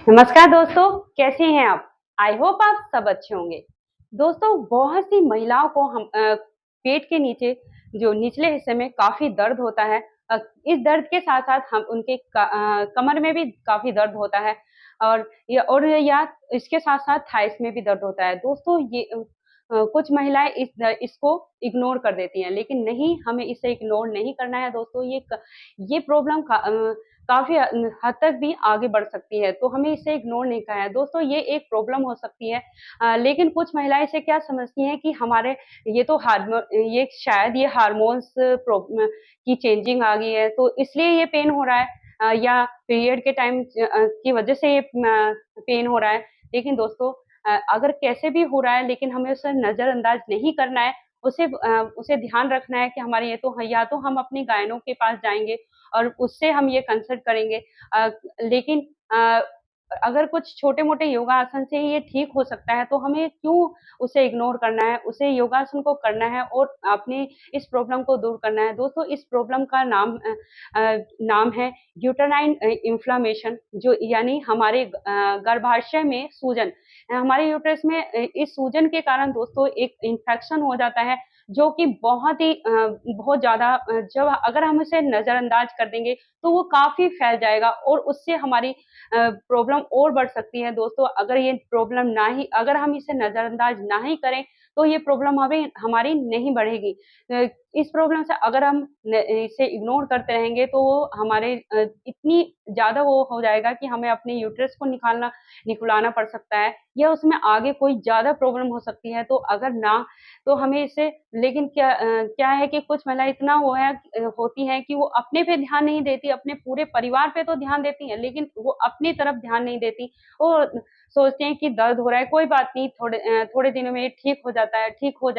नमस्कार दोस्तों, कैसे हैं आप? आई होप आप सब अच्छे होंगे। दोस्तों, बहुत सी महिलाओं को पेट के नीचे जो निचले हिस्से में काफ़ी दर्द होता है। इस दर्द के साथ-साथ हम उनके कमर में भी काफ़ी दर्द होता है या इसके साथ-साथ थाइस में भी दर्द होता है। दोस्तों, कुछ महिलाएँ इसको इग्नोर कर देती हैं, लेकिन नहीं, हमें इसे इग्नोर नहीं करना है दोस्तों। ये प्रॉब्लम काफ़ी हद तक भी आगे बढ़ सकती है, तो हमें इसे इग्नोर नहीं करना है। दोस्तों, ये एक प्रॉब्लम हो सकती है, लेकिन कुछ महिलाएँ इसे क्या समझती हैं कि हमारे ये तो हार्मो ये शायद ये हार्मोन्स की चेंजिंग आ गई है, तो इसलिए ये पेन हो रहा है, या पीरियड के टाइम की वजह से ये पेन हो रहा है। लेकिन दोस्तों, अगर कैसे भी हो रहा है, लेकिन हमें उसे नज़रअंदाज नहीं करना है, उसे ध्यान रखना है कि हमारे ये तो या तो हम अपनी गायनों के पास जाएँगे और उससे हम ये कंसल्ट करेंगे। लेकिन अगर कुछ छोटे-मोटे योगासन से ही ये ठीक हो सकता है, तो हमें क्यों उसे इग्नोर करना है? उसे योगासन को करना है और अपनी इस प्रॉब्लम को दूर करना है। दोस्तों, इस प्रॉब्लम का नाम है यूटेराइन इन्फ्लेमेशन, जो यानी हमारे गर्भाशय में सूजन। हमारे यूट्रस में इस सूजन के कारण दोस्तों एक इन्फेक्शन हो जाता है, जो कि बहुत ज़्यादा, जब अगर हम इसे नज़रअंदाज कर देंगे, तो वो काफ़ी फैल जाएगा और उससे हमारी प्रॉब्लम और बढ़ सकती है दोस्तों। अगर हम इसे नज़रअंदाज ना ही करें, तो ये प्रॉब्लम हमें हमारी नहीं बढ़ेगी। अ, इस प्रॉब्लम से अगर हम इसे इग्नोर करते रहेंगे, तो वो हमारे इतनी ज़्यादा वो हो जाएगा कि हमें अपने यूट्रस को निकुलाना पड़ सकता है, या उसमें आगे कोई ज़्यादा प्रॉब्लम हो सकती है। तो अगर ना तो हमें इसे लेकिन क्या है कि कुछ महिलाएँ इतना होती हैं कि वो अपने पे ध्यान नहीं देती, अपने पूरे परिवार पे तो ध्यान देती हैं, लेकिन वो अपनी तरफ ध्यान नहीं देती। वो सोचती हैं कि दर्द हो रहा है, कोई बात नहीं, थोड़े दिनों में ये ठीक हो जाता है, ठीक हो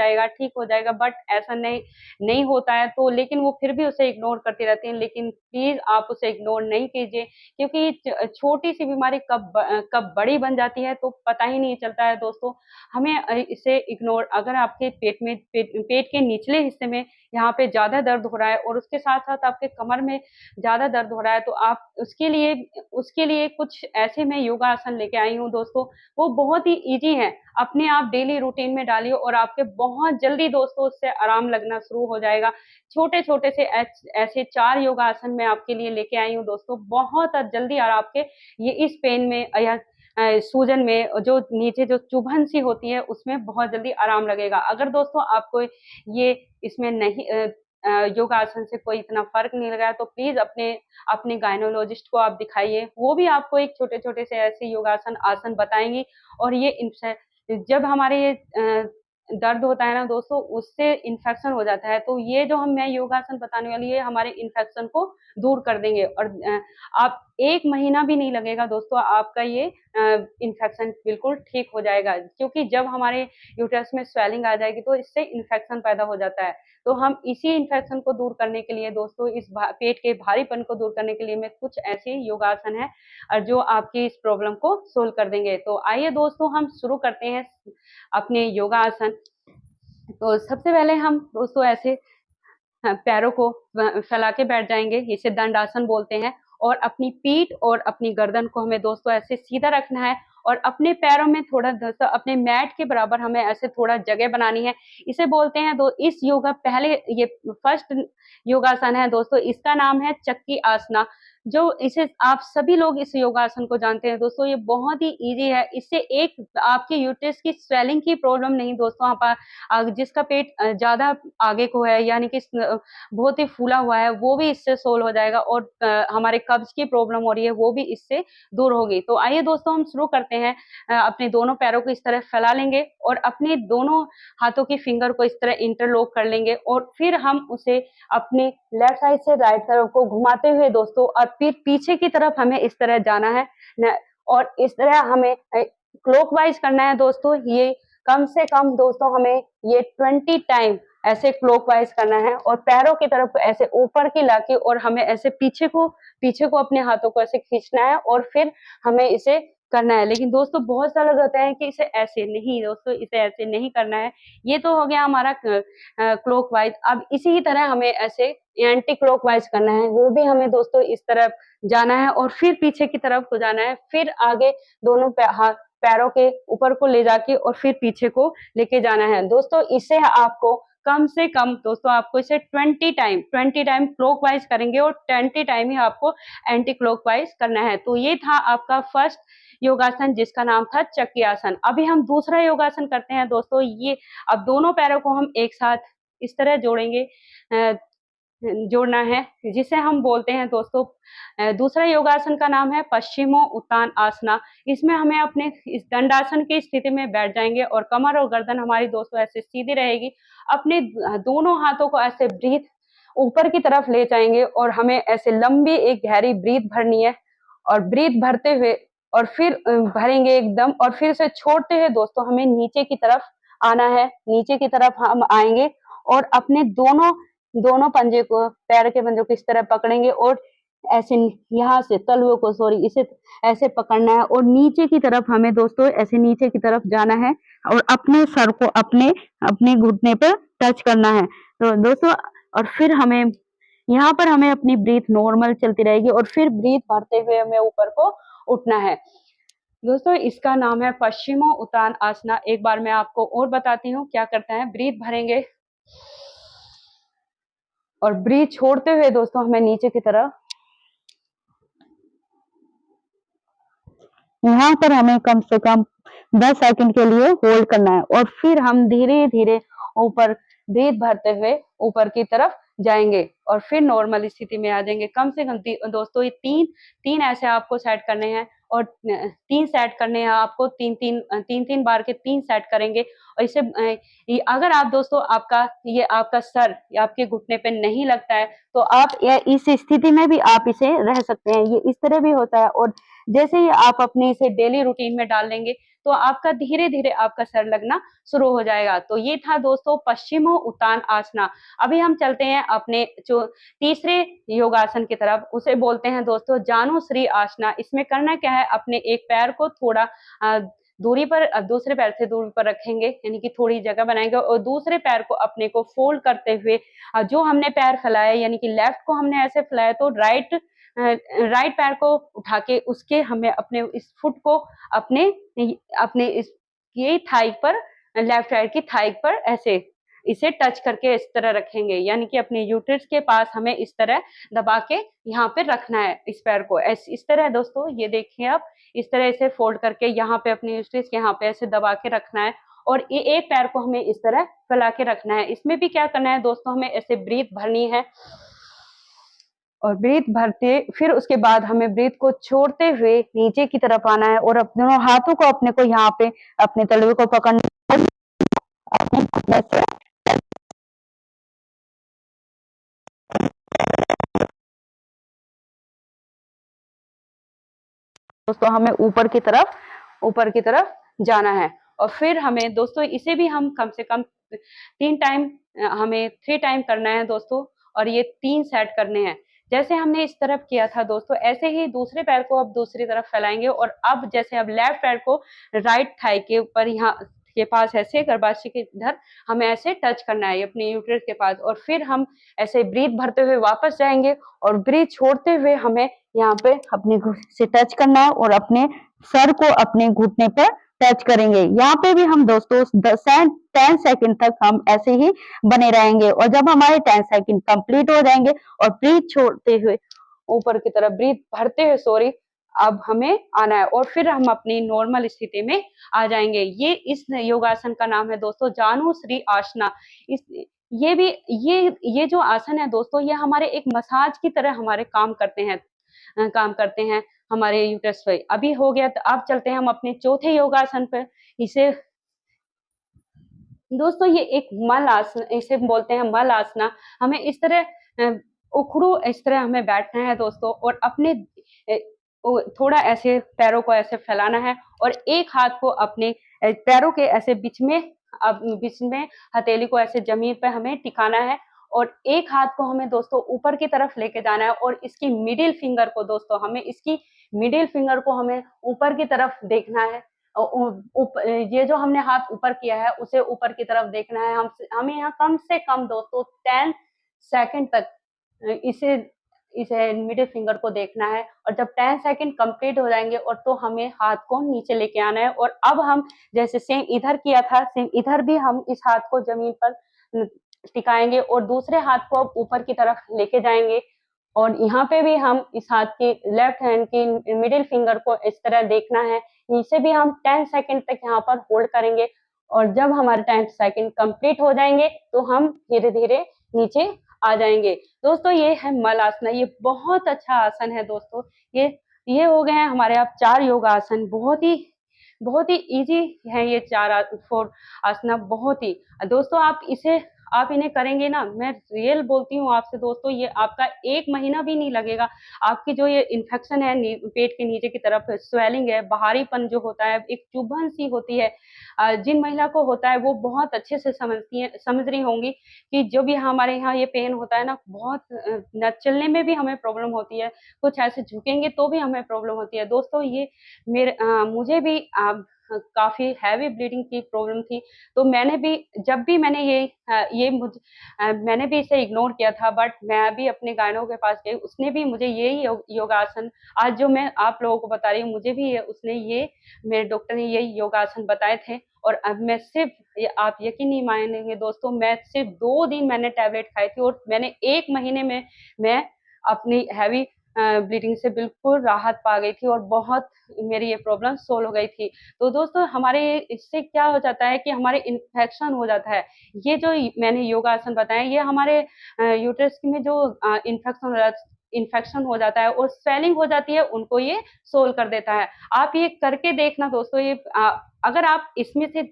जाएगा, बट ऐसा नहीं होता है, तो लेकिन वो फिर भी उसे इग्नोर करती रहती हैं। लेकिन प्लीज़ आप उसे इग्नोर नहीं कीजिए, क्योंकि छोटी-सी बीमारी कब बड़ी बन जाती है, तो पता ही नहीं चलता है दोस्तों। हमें इसे इग्नोर अगर आपके पेट के निचले हिस्से में यहाँ पे ज़्यादा दर्द हो रहा है और उसके साथ-साथ आपके कमर में ज़्यादा दर्द हो रहा है, तो आप उसके लिए कुछ ऐसे मैं योगासन लेके आई हूँ दोस्तों, वो बहुत ही ईज़ी हैं। अपने आप डेली रूटीन में डालिए और आपके बहुत जल्दी दोस्तों उससे आराम लगना शुरू हो जाएगा। छोटे-छोटे से ऐसे 4 योगासन मैं आपके लिए लेके आई हूँ दोस्तों, बहुत जल्दी और आपके ये इस पेन में या सूजन में जो नीचे जो चुभन सी होती है, उसमें बहुत जल्दी आराम लगेगा। अगर दोस्तों आपको ये इसमें योगासन से कोई इतना फ़र्क नहीं लगा है, तो प्लीज़ अपने गायनोलॉजिस्ट को आप दिखाइए। वो भी आपको एक छोटे-छोटे से ऐसे आसन बताएँगी, और ये इनसे जब हमारे ये दर्द होता है ना दोस्तों, उससे इन्फेक्शन हो जाता है, तो ये जो मैं योगासन बताने वाली हूँ, ये हमारे इन्फेक्शन को दूर कर देंगे, और आप 1 महीना भी नहीं लगेगा दोस्तों, आपका ये इन्फेक्शन बिल्कुल ठीक हो जाएगा। क्योंकि जब हमारे यूट्रस में स्वेलिंग आ जाएगी, तो इससे इन्फेक्शन पैदा हो जाता है। तो हम इसी इन्फेक्शन को दूर करने के लिए दोस्तों, इस पेट के भारीपन को दूर करने के लिए मैं कुछ ऐसे योगासन हैं जो आपकी इस प्रॉब्लम को सोल्व कर देंगे। तो आइए दोस्तों, हम शुरू करते हैं अपने योगासन। तो सबसे पहले हम दोस्तों ऐसे पैरों को फैला के बैठ जाएँगे, इसे दंडासन बोलते हैं, और अपनी पीठ और अपनी गर्दन को हमें दोस्तों ऐसे सीधा रखना है, और अपने पैरों में थोड़ा दोस्तों अपने मैट के बराबर हमें ऐसे थोड़ा जगह बनानी है। इसे बोलते हैं दो इस योगा पहले ये फर्स्ट योगासन है दोस्तों, इसका नाम है चक्की आसना, जो इसे आप सभी लोग इस योगासन को जानते हैं दोस्तों, ये बहुत ही ईज़ी है। इससे एक आपके यूट्रस की स्वेलिंग की प्रॉब्लम नहीं दोस्तों, जिसका पेट ज़्यादा आगे को है, यानी कि बहुत ही फूला हुआ है, वो भी इससे सोल्व हो जाएगा, और हमारे कब्ज़ की प्रॉब्लम हो रही है, वो भी इससे दूर होगी। तो आइए दोस्तों, हम शुरू करते हैं। अपने दोनों पैरों को इस तरह फैला लेंगे और अपने दोनों हाथों की फिंगर को इस तरह इंटरलॉक कर लेंगे, और फिर हम उसे अपने लेफ्ट साइड से राइट तरफ को घुमाते हुए दोस्तों, और फिर पीछे की तरफ हमें इस तरह जाना है न, और इस तरह हमें क्लॉकवाइज़ करना है दोस्तों। ये कम से कम दोस्तों हमें ये 20 टाइम ऐसे क्लॉकवाइज़ करना है, और पैरों की तरफ ऐसे ऊपर की लाके, और हमें ऐसे पीछे को अपने हाथों को ऐसे खींचना है, और फिर हमें इसे करना है। लेकिन दोस्तों बहुत सारे लोग होते हैं कि इसे ऐसे नहीं दोस्तों, इसे ऐसे नहीं करना है। ये तो हो गया हमारा क्लॉकवाइज। अब इसी की तरह हमें ऐसे एंटी क्लॉकवाइज करना है। वो भी हमें दोस्तों इस तरफ जाना है और फिर पीछे की तरफ को जाना है। फिर आगे दोनों पैरों के ऊपर को ले जाके और फिर पीछे को लेके जाना है। दोस्तों इसे आपको कम से कम दोस्तों आपको इसे 20 टाइम क्लॉकवाइज करेंगे और 20 टाइम ही आपको एंटी क्लॉकवाइज करना है। तो ये था आपका फर्स्ट योगासन जिसका नाम था चक्की आसन। अभी हम दूसरा योगासन करते हैं दोस्तों। ये अब दोनों पैरों को हम एक साथ इस तरह जोड़ेंगे, जोड़ना है, जिसे हम बोलते हैं दोस्तों दूसरा योगासन का नाम है पश्चिमो उत्तान आसना। इसमें हमें अपने इस दंडासन की स्थिति में बैठ जाएंगे और कमर और गर्दन हमारी दोस्तों ऐसे सीधी रहेगी। अपने दोनों हाथों को ऐसे ब्रीथ ऊपर की तरफ ले जाएंगे और हमें ऐसे लंबी एक गहरी ब्रीथ भरनी है और ब्रीथ भरते हुए और फिर भरेंगे एकदम और फिर से छोड़ते हुए दोस्तों हमें नीचे की तरफ आना है। नीचे की तरफ हम आएंगे और अपने दोनों दोनों पंजे को, पैर के पंजों को इस तरह पकड़ेंगे और ऐसे यहाँ से तलुओं को सॉरी इसे ऐसे पकड़ना है और नीचे की तरफ हमें दोस्तों ऐसे नीचे की तरफ जाना है और अपने सर को अपने अपने घुटने पर टच करना है। तो दोस्तों और फिर हमें यहाँ पर हमें अपनी ब्रीथ नॉर्मल चलती रहेगी और फिर ब्रीथ भरते हुए हमें ऊपर को उठना है। दोस्तों इसका नाम है पश्चिमो उत्तान आसना। एक बार मैं आपको और बताती हूँ क्या करता है। ब्रीथ भरेंगे और ब्रीथ छोड़ते हुए दोस्तों हमें नीचे की तरफ, यहाँ पर हमें कम से कम 10 सेकंड के लिए होल्ड करना है और फिर हम धीरे धीरे ऊपर ब्रीथ भरते हुए ऊपर की तरफ जाएंगे और फिर नॉर्मल स्थिति में आ जाएंगे। कम से कम दोस्तों ये तीन ऐसे आपको सेट करने हैं और 3 सेट करने हैं आपको। तीन बार के 3 सेट करेंगे और इसे अगर आप दोस्तों आपका सर या आपके घुटने पे नहीं लगता है तो आप इस स्थिति में भी आप इसे रह सकते हैं। ये इस तरह भी होता है और जैसे ही आप अपने इसे डेली रूटीन में डाल लेंगे तो आपका धीरे धीरे आपका सर लगना शुरू हो जाएगा। तो ये था दोस्तों पश्चिमो उत्तान आसना। अभी हम चलते हैं अपने जो तीसरे योगासन की तरफ, उसे बोलते हैं दोस्तों जानुश्री आसना। इसमें करना क्या है, अपने एक पैर को थोड़ा दूरी पर दूसरे पैर से दूरी पर रखेंगे, यानी कि थोड़ी जगह बनाएंगे और दूसरे पैर को अपने को फोल्ड करते हुए जो हमने पैर फैलाया यानी कि लेफ्ट को हमने ऐसे फैलाया तो राइट पैर को उठा के उसके हमें अपने इस फुट को अपने अपने इस ये थाई पर, लेफ्ट साइड की थाई पर ऐसे इसे टच करके इस तरह रखेंगे, यानी कि अपने यूट्रस के पास हमें इस तरह दबा के यहाँ पे रखना है इस पैर को। इस तरह दोस्तों ये देखिए आप इस तरह इसे फोल्ड करके यहाँ पे अपने यूट्रस के यहाँ पे ऐसे दबा के रखना है और ये एक पैर को हमें इस तरह फैला के रखना है। इसमें भी क्या करना है दोस्तों, हमें ऐसे ब्रीथ भरनी है और ब्रीथ भरते फिर उसके बाद हमें ब्रीथ को छोड़ते हुए नीचे की तरफ आना है और अपने दोनों हाथों को अपने को यहाँ पे अपने तलवे को पकड़ना है, अपने घुटने से दोस्तों हमें ऊपर की तरफ जाना है और फिर हमें दोस्तों इसे भी हम कम से कम 3 टाइम करना है दोस्तों और ये 3 सेट करने हैं। जैसे हमने इस तरफ किया था दोस्तों ऐसे ही दूसरे पैर को अब दूसरी तरफ फैलाएंगे और अब जैसे अब लेफ्ट पैर को राइट थाई के ऊपर यहाँ के पास ऐसे गर्भाशय के इधर हमें ऐसे टच करना है अपने यूट्रस के पास और फिर हम ऐसे ब्रीथ भरते हुए वापस जाएंगे और ब्रीथ छोड़ते हुए हमें यहाँ पे अपने से टच करना है और अपने सर को अपने घुटने पर टच करेंगे। यहाँ पे भी हम दोस्तों 10 सेकंड तक हम ऐसे ही बने रहेंगे और जब हमारे 10 सेकंड कंप्लीट हो जाएंगे और ब्रीथ छोड़ते हुए ऊपर की तरफ ब्रीथ भरते हुए सॉरी अब हमें आना है और फिर हम अपनी नॉर्मल स्थिति में आ जाएंगे। ये इस योगासन का नाम है दोस्तों जानुश्री आसना। इस ये भी ये जो आसन है दोस्तों ये हमारे एक मसाज की तरह हमारे काम करते हैं हमारे यूट्रस पे। अभी हो गया तो अब चलते हैं हम अपने चौथे योगासन पे। इसे दोस्तों ये एक मल आसन, इसे बोलते हैं मल आसना। हमें इस तरह उखड़ू इस तरह हमें बैठना है दोस्तों और अपने थोड़ा ऐसे पैरों को ऐसे फैलाना है और एक हाथ को अपने पैरों के ऐसे बीच में हथेली को ऐसे जमीन पे हमें टिकाना है और एक हाथ को हमें दोस्तों ऊपर की तरफ लेके जाना है और इसकी मिडिल फिंगर को दोस्तों हमें इसकी मिडिल फिंगर को हमें ऊपर की तरफ देखना है। ये जो हमने हाथ ऊपर किया है उसे ऊपर की तरफ देखना है। हमें यहाँ कम से कम दोस्तों 10 सेकंड तक इसे इसे मिडिल फिंगर को देखना है और जब 10 सेकंड कंप्लीट हो जाएंगे और तो हमें हाथ को नीचे लेके आना है। और अब हम जैसे सेम इधर किया था, सेम इधर भी हम इस हाथ को जमीन पर टिकाएंगे और दूसरे हाथ को अब ऊपर की तरफ लेके जाएंगे और यहाँ पे भी हम इस हाथ की लेफ्ट हैंड की मिडिल फिंगर को इस तरह देखना है। इसे भी हम 10 सेकंड तक यहाँ पर होल्ड करेंगे और जब हमारे 10 सेकंड कंप्लीट हो जाएंगे तो हम धीरे-धीरे नीचे आ जाएंगे। दोस्तों ये है मलासना, ये बहुत अच्छा आसन है दोस्तों। ये हो गए हैं हमारे आप 4 योगा आसन। बहुत ही ईजी है ये 4 आसना, बहुत ही। दोस्तों आप इन्हें करेंगे ना, मैं रियल बोलती हूँ आपसे दोस्तों, ये आपका 1 महीना भी नहीं लगेगा। आपकी जो ये इन्फेक्शन है पेट के नीचे की तरफ स्वेलिंग है, बाहरीपन जो होता है, एक चुभन सी होती है, जिन महिला को होता है वो बहुत अच्छे से समझ रही होंगी कि जब ये हमारे यहाँ ये पेन होता है ना, बहुत न चलने में भी हमें प्रॉब्लम होती है, कुछ ऐसे झुकेंगे तो भी हमें प्रॉब्लम होती है। दोस्तों ये मुझे भी काफ़ी हैवी ब्लीडिंग की प्रॉब्लम थी, तो मैंने भी जब भी मैंने मैंने भी इसे इग्नोर किया था, बट मैं भी अपने गायनो के पास गई, उसने भी मुझे यही योगासन आज जो मैं आप लोगों को बता रही हूँ, मुझे भी ये मेरे डॉक्टर ने यही योगासन बताए थे और अब मैं सिर्फ़ आप यकीन नहीं मानेंगे दोस्तों, मैं सिर्फ़ 2 दिन मैंने टैबलेट खाई थी और मैंने 1 महीने में मैं अपनी हैवी ब्लीडिंग से बिल्कुल राहत पा गई थी और बहुत मेरी ये प्रॉब्लम सॉल्व हो गई थी। तो दोस्तों हमारे इससे क्या हो जाता है कि हमारे इन्फेक्शन हो जाता है। ये जो मैंने योगासन बताए ये हमारे यूटेरस में जो इन्फेक्शन हो जाता है और स्वेलिंग हो जाती है, उनको ये सोल्व कर देता है। आप ये करके देखना दोस्तों, अगर आप इसमें से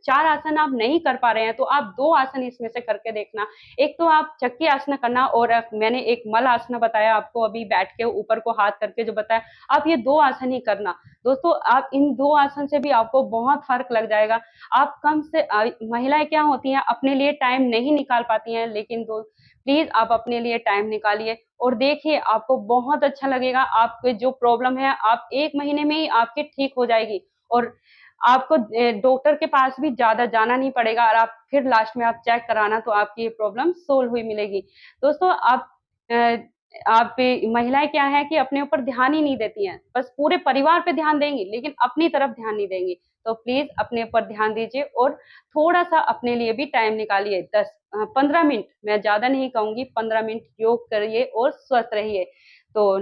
4 आसन आप नहीं कर पा रहे हैं, तो आप 2 आसन इसमें से करके देखना। एक तो आप चक्की आसना करना और मैंने एक मल आसना बताया आपको अभी बैठ के ऊपर को हाथ करके जो बताया, आप ये 2 आसन ही करना। दोस्तों आप इन 2 आसन से भी आपको बहुत फ़र्क लग जाएगा। आप महिलाएँ क्या होती हैं अपने लिए टाइम नहीं निकाल पाती हैं, लेकिन प्लीज़ आप अपने लिए टाइम निकालिए और देखिए आपको बहुत अच्छा लगेगा। आपके जो प्रॉब्लम है आप 1 महीने में ही आपकी ठीक हो जाएगी और आपको डॉक्टर के पास भी ज़्यादा जाना नहीं पड़ेगा और आप फिर लास्ट में आप चेक कराना तो आपकी ये प्रॉब्लम सोल्व हुई मिलेगी। दोस्तों अ, आप महिलाएँ क्या है कि अपने ऊपर ध्यान ही नहीं देती हैं, बस पूरे परिवार पे ध्यान देंगी लेकिन अपनी तरफ ध्यान नहीं देंगी। तो प्लीज़ अपने ऊपर ध्यान दीजिए और थोड़ा-सा अपने लिए भी टाइम निकालिए 15 मिनट, मैं ज़्यादा नहीं कहूँगी, 15 मिनट योग करिए और स्वस्थ रहिए। तो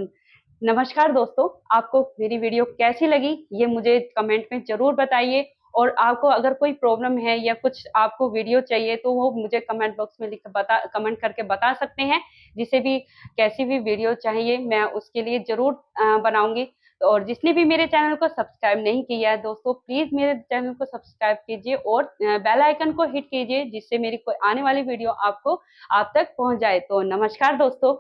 नमस्कार दोस्तों, आपको मेरी वीडियो कैसी लगी ये मुझे कमेंट में ज़रूर बताइए और आपको अगर कोई प्रॉब्लम है या कुछ आपको वीडियो चाहिए तो वो मुझे कमेंट बॉक्स में कमेंट करके बता सकते हैं। जिसे भी कैसी भी वीडियो चाहिए मैं उसके लिए ज़रूर बनाऊँगी और जिसने भी मेरे चैनल को सब्सक्राइब नहीं किया है दोस्तों प्लीज़ मेरे चैनल को सब्सक्राइब कीजिए और बेल आइकन को हिट कीजिए जिससे मेरी कोई आने वाली वीडियो आप तक पहुँच जाए। तो नमस्कार दोस्तों।